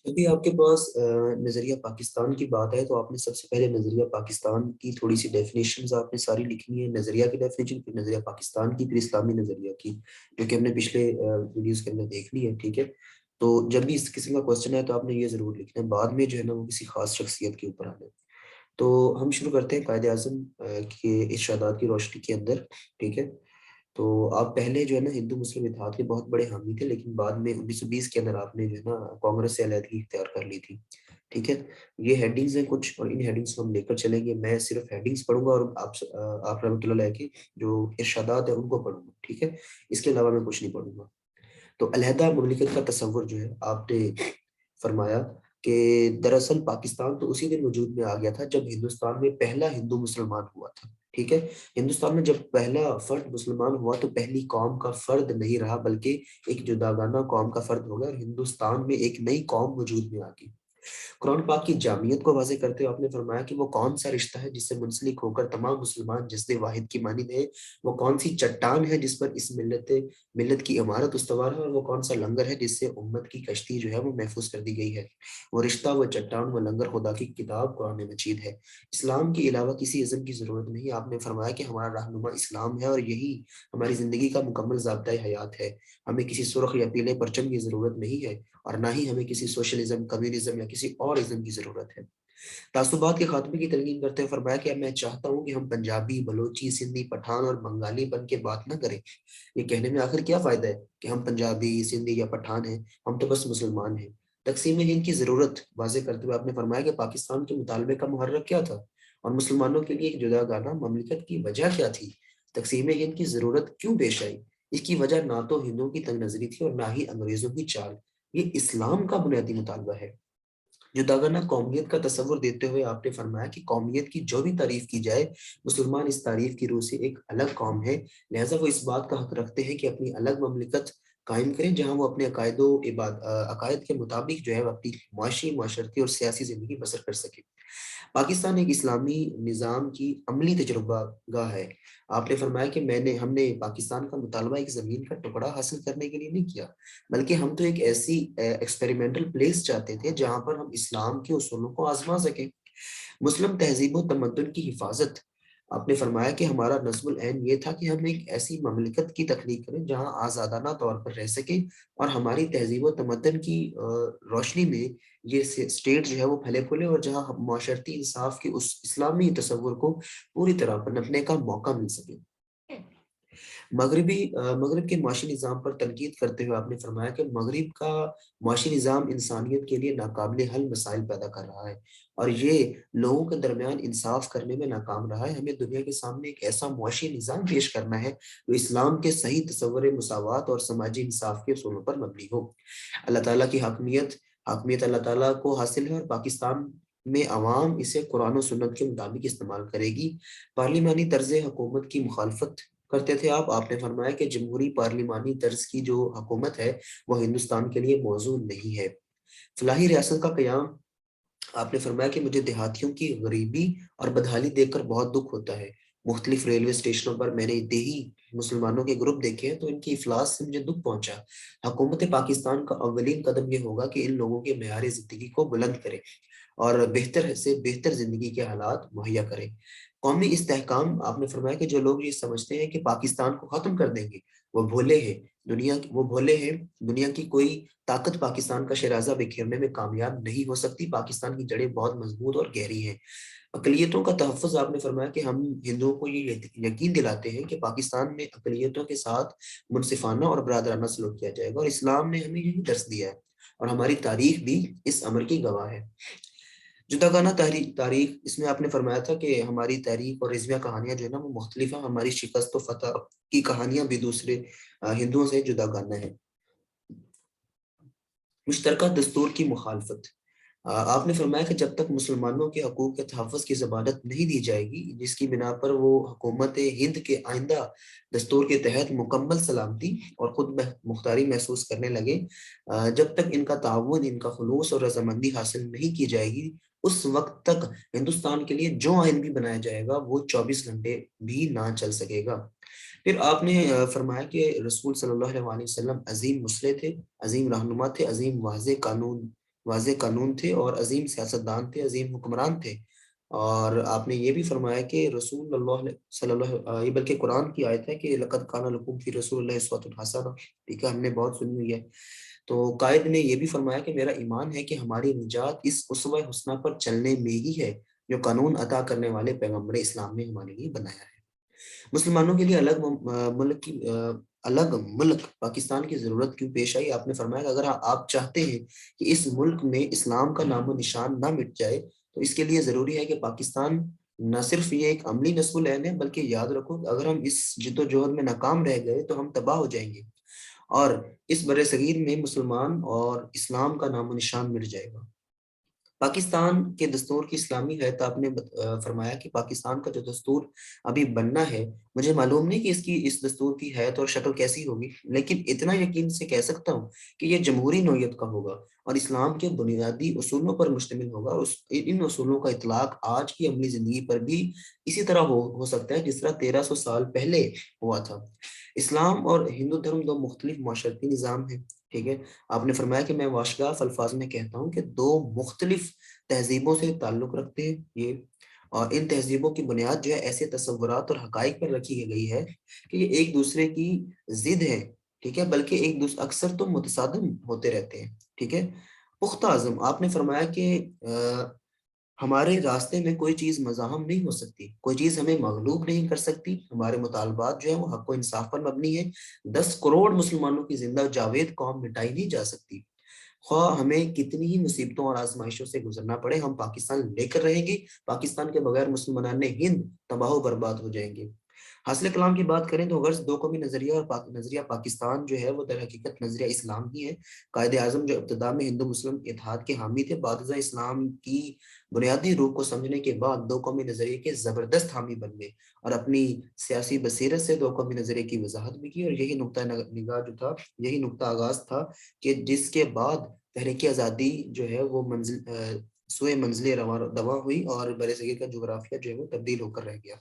جب بھی آپ کے پاس نظریہ پاکستان کی بات ہے تو آپ نے سب سے پہلے نظریہ پاکستان کی تھوڑی سی ڈیفینیشنز آپ نے ساری لکھنی ہے، نظریہ کی ڈیفینیشن، پھر نظریہ پاکستان کی، پھر اسلامی نظریہ کی، جو کہ ہم نے پچھلے ویڈیوز کے اندر دیکھ لی ہے، ٹھیک ہے؟ تو جب بھی اس قسم کا کوشچن ہے تو آپ نے یہ ضرور لکھنا ہے، بعد میں جو ہے نا وہ کسی خاص شخصیت کے اوپر آنا ہے۔ تو ہم شروع کرتے ہیں قائد اعظم کے ارشادات کی روشنی کے اندر، ٹھیک ہے؟ تو آپ پہلے جو ہے نا ہندو مسلم اتحاد کے بہت بڑے حامی تھے، لیکن بعد میں 1920 کے اندر آپ نے جو ہے نا کانگریس سے علیحدگی اختیار کر لی تھی، ٹھیک ہے؟ یہ ہیڈنگز ہیں کچھ، اور ان ہیڈنگز کو ہم لے کر چلیں گے۔ میں صرف ہیڈنگز پڑھوں گا اور آپ رحمۃ اللہ علیہ کے جو ارشادات ہیں ان کو پڑھوں گا، ٹھیک ہے؟ اس کے علاوہ میں کچھ نہیں پڑھوں گا۔ تو علیحدہ مملکت کا تصور جو ہے آپ نے فرمایا کہ دراصل پاکستان تو اسی دن وجود میں آ گیا تھا جب ہندوستان میں پہلا ہندو مسلمان ہوا تھا، ٹھیک ہے؟ ہندوستان میں جب پہلا فرد مسلمان ہوا تو پہلی قوم کا فرد نہیں رہا، بلکہ ایک جداگانہ قوم کا فرد ہو گیا، اور ہندوستان میں ایک نئی قوم وجود میں آ گئی۔ قرآن پاک کی جامعیت کو واضح کرتے ہوئے آپ نے فرمایا کہ وہ کون سا رشتہ ہے جس سے منسلک ہو کر تمام مسلمان جسد واحد کی مانند ہیں، وہ کون سی چٹان ہے جس پر اس ملت کی عمارت استوار ہے، اور وہ کون سا لنگر ہے جس سے امت کی کشتی جو ہے وہ محفوظ کر دی گئی ہے۔ وہ رشتہ، وہ چٹان، وہ لنگر خدا کی کتاب قرآن مجید ہے۔ اسلام کے علاوہ کسی ازم کی ضرورت نہیں۔ آپ نے فرمایا کہ ہمارا رہنما اسلام ہے اور یہی ہماری زندگی کا مکمل ضابطۂ حیات ہے۔ ہمیں کسی سرخ یا پیلے پرچم کی ضرورت نہیں ہے، اور نہ ہی ہمیں کسی سوشلزم، کمیونزم یا کسی اور ازم کی ضرورت ہے۔ تعصبات کے خاتمے کی تلقین کرتے ہوئے فرمایا کہ اب میں چاہتا ہوں کہ ہم پنجابی، بلوچی، سندھی، پٹھان اور بنگالی بن کے بات نہ کریں۔ یہ کہنے میں آخر کیا فائدہ ہے کہ ہم پنجابی، سندھی یا پٹھان ہیں؟ ہم تو بس مسلمان ہیں۔ تقسیم ہند کی ضرورت واضح کرتے ہوئے آپ نے فرمایا کہ پاکستان کے مطالبے کا محرک کیا تھا، اور مسلمانوں کے لیے ایک جداگانہ مملکت کی وجہ کیا تھی؟ تقسیم ہند کی ضرورت کیوں پیش آئی؟ اس کی وجہ نہ تو ہندوؤں کی تنگ نظری تھی اور نہ ہی انگریزوں کی چال، یہ اسلام کا بنیادی مطالبہ ہے۔ جداگانہ قومیت کا تصور دیتے ہوئے آپ نے فرمایا کہ قومیت کی جو بھی تعریف کی جائے، مسلمان اس تعریف کی روح سے ایک الگ قوم ہے، لہٰذا وہ اس بات کا حق رکھتے ہیں کہ اپنی الگ مملکت قائم کریں جہاں وہ اپنے عقائد کے مطابق جو ہے وہ اپنی معاشی، معاشرتی اور سیاسی زندگی بسر کر سکے۔ پاکستان ایک اسلامی نظام کی عملی تجربہ گاہ ہے۔ آپ نے فرمایا کہ ہم نے پاکستان کا مطالبہ ایک زمین کا ٹکڑا حاصل کرنے کے لیے نہیں کیا، بلکہ ہم تو ایک ایسی ایکسپیریمنٹل پلیس چاہتے تھے جہاں پر ہم اسلام کے اصولوں کو آزما سکیں۔ مسلم تہذیب و تمدن کی حفاظت، آپ نے فرمایا کہ ہمارا نظم العین یہ تھا کہ ہم ایک ایسی مملکت کی تخلیق کریں جہاں آزادانہ طور پر رہ سکیں، اور ہماری تہذیب و تمدن کی روشنی میں یہ اسٹیٹ جو ہے وہ پھلے پھولے، اور جہاں معاشرتی انصاف کے اس اسلامی تصور کو پوری طرح پنپنے کا موقع مل سکے۔ مغرب کے معاشی نظام پر تنقید کرتے ہوئے آپ نے فرمایا کہ مغرب کا معاشی نظام انسانیت کے لیے ناقابل حل مسائل پیدا کر رہا ہے، اور یہ لوگوں کے درمیان انصاف کرنے میں ناکام رہا ہے۔ ہمیں دنیا کے سامنے ایک ایسا معاشی نظام پیش کرنا ہے جو اسلام کے صحیح تصور مساوات اور سماجی انصاف کے اصولوں پر مبنی ہو۔ اللہ تعالیٰ کی حاکمیت اللہ تعالیٰ کو حاصل ہے، اور پاکستان میں عوام اسے قرآن و سنت کے مطابق استعمال کرے گی۔ پارلیمانی طرز حکومت کی مخالفت کرتے تھے آپ نے فرمایا کہ جمہوری پارلیمانی طرز کی جو حکومت ہے وہ ہندوستان کے لیے موزوں نہیں ہے۔ فلاحی ریاست کا قیام، آپ نے فرمایا کہ مجھے دیہاتیوں کی غریبی اور بدحالی دیکھ کر بہت دکھ ہوتا ہے۔ مختلف ریلوے اسٹیشنوں پر میں نے دیہی مسلمانوں کے گروپ دیکھے ہیں تو ان کی افلاس سے مجھے دکھ پہنچا۔ حکومت پاکستان کا اولین قدم یہ ہوگا کہ ان لوگوں کے معیار زندگی کو بلند کرے اور بہتر سے بہتر زندگی کے حالات مہیا کرے۔ قومی استحکام، آپ نے فرمایا کہ جو لوگ یہ سمجھتے ہیں کہ پاکستان کو ختم کر دیں گے وہ بھولے ہیں۔ دنیا کی کوئی طاقت پاکستان کا شیرازہ بکھیرنے میں کامیاب نہیں ہو سکتی۔ پاکستان کی جڑیں بہت مضبوط اور گہری ہیں۔ اقلیتوں کا تحفظ، آپ نے فرمایا کہ ہم ہندوؤں کو یہ یقین دلاتے ہیں کہ پاکستان میں اقلیتوں کے ساتھ منصفانہ اور برادرانہ سلوک کیا جائے گا، اور اسلام نے ہمیں یہی درس دیا ہے، اور ہماری تاریخ بھی اس امر کی گواہ ہے۔ جداگانہ تاریخ، اس میں آپ نے فرمایا تھا کہ ہماری تاریخ اور رضویہ کہانیاں جو ہے نا وہ مختلف ہیں، ہماری شکست و فتح کی کہانیاں بھی دوسرے ہندوؤں سے جداگانہ ہیں۔ مشترکہ دستور کی مخالفت، آپ نے فرمایا کہ جب تک مسلمانوں کے حقوق کے تحفظ کی ضمانت نہیں دی جائے گی، جس کی بنا پر وہ حکومت ہند کے آئندہ دستور کے تحت مکمل سلامتی اور خود مختاری محسوس کرنے لگے، جب تک ان کا تعاون، ان کا خلوص اور رضامندی حاصل نہیں کی جائے گی، اس وقت تک ہندوستان کے لیے جو آئین بھی بنایا جائے گا وہ 24 گھنٹے بھی نہ چل سکے گا۔ پھر آپ نے فرمایا کہ رسول صلی اللہ علیہ وسلم عظیم مسلح تھے، عظیم رہنما تھے، عظیم واضح قانون واضح قانون تھے اور عظیم سیاستدان تھے، عظیم حکمران تھے۔ اور آپ نے یہ بھی فرمایا کہ رسول اللہ صلی اللہ یہ بلکہ قرآن کی آیت ہے کہ لقد کان لکم فی رسول اللہ اسوۃ حسنہ، ٹھیک ہے، ہم نے بہت سنی ہوئی ہے۔ تو قائد نے یہ بھی فرمایا کہ میرا ایمان ہے کہ ہماری نجات اس اسوہ حسنہ پر چلنے میں ہی ہے جو قانون عطا کرنے والے پیغمبر اسلام نے ہمارے لیے بنایا ہے۔ مسلمانوں کے لیے الگ ملک پاکستان کی ضرورت کیوں پیش آئی؟ آپ نے فرمایا کہ اگر آپ چاہتے ہیں کہ اس ملک میں اسلام کا نام و نشان نہ مٹ جائے تو اس کے لیے ضروری ہے کہ پاکستان نہ صرف یہ ایک عملی نصب العین ہے، بلکہ یاد رکھو کہ اگر ہم اس جد و جہد میں ناکام رہ گئے تو ہم تباہ ہو جائیں گے اور اس بر صغیر میں مسلمان اور اسلام کا نام و نشان مٹ جائے گا۔ پاکستان کے دستور کی اسلامی حیت آپ نے فرمایا کہ پاکستان کا جو دستور ابھی بننا ہے، مجھے معلوم نہیں کہ اس دستور کی حیت اور شکل کیسی ہوگی، لیکن اتنا یقین سے کہہ سکتا ہوں کہ یہ جمہوری نوعیت کا ہوگا اور اسلام کے بنیادی اصولوں پر مشتمل ہوگا، اور ان اصولوں کا اطلاق آج کی عملی زندگی پر بھی اسی طرح ہو سکتا ہے جس طرح 1300 سال پہلے ہوا تھا۔ اسلام اور ہندو دھرم دو مختلف معاشرتی نظام ہیں، ٹھیک ہے۔ آپ نے فرمایا کہ میں واشگاف الفاظ میں کہتا ہوں کہ دو مختلف تہذیبوں سے تعلق رکھتے ہیں یہ، اور ان تہذیبوں کی بنیاد جو ہے ایسے تصورات اور حقائق پر رکھی گئی ہے کہ یہ ایک دوسرے کی ضد ہے، ٹھیک ہے، بلکہ اکثر تو متصادم ہوتے رہتے ہیں، ٹھیک ہے۔ پختہ عزم، آپ نے فرمایا کہ ہمارے راستے میں کوئی چیز مزاحم نہیں ہو سکتی، کوئی چیز ہمیں مغلوب نہیں کر سکتی، ہمارے مطالبات جو ہیں وہ حق و انصاف پر مبنی ہے۔ 10 کروڑ مسلمانوں کی زندہ جاوید قوم مٹائی نہیں جا سکتی، خواہ ہمیں کتنی ہی مصیبتوں اور آزمائشوں سے گزرنا پڑے، ہم پاکستان لے کر رہیں گے۔ پاکستان کے بغیر مسلمان ہند تباہ و برباد ہو جائیں گے۔ حاصل کلام کی بات کریں تو غرض دو قومی نظریہ اور نظریہ پاکستان جو ہے وہ در حقیقت نظریہ اسلام ہی ہے۔ قائد اعظم جو ابتدا میں ہندو مسلم اتحاد کے حامی تھے، بعد ازاں اسلام کی بنیادی روح کو سمجھنے کے بعد دو قومی نظریے کے زبردست حامی بن گئے اور اپنی سیاسی بصیرت سے دو قومی نظریے کی وضاحت بھی کی، اور یہی نقطہ نگاہ جو تھا، یہی نقطہ آغاز تھا کہ جس کے بعد تحریک آزادی جو ہے وہ سوئے منزل رواں ہوئی اور برصغیر کا جغرافیہ جو ہے وہ تبدیل ہو کر رہ گیا۔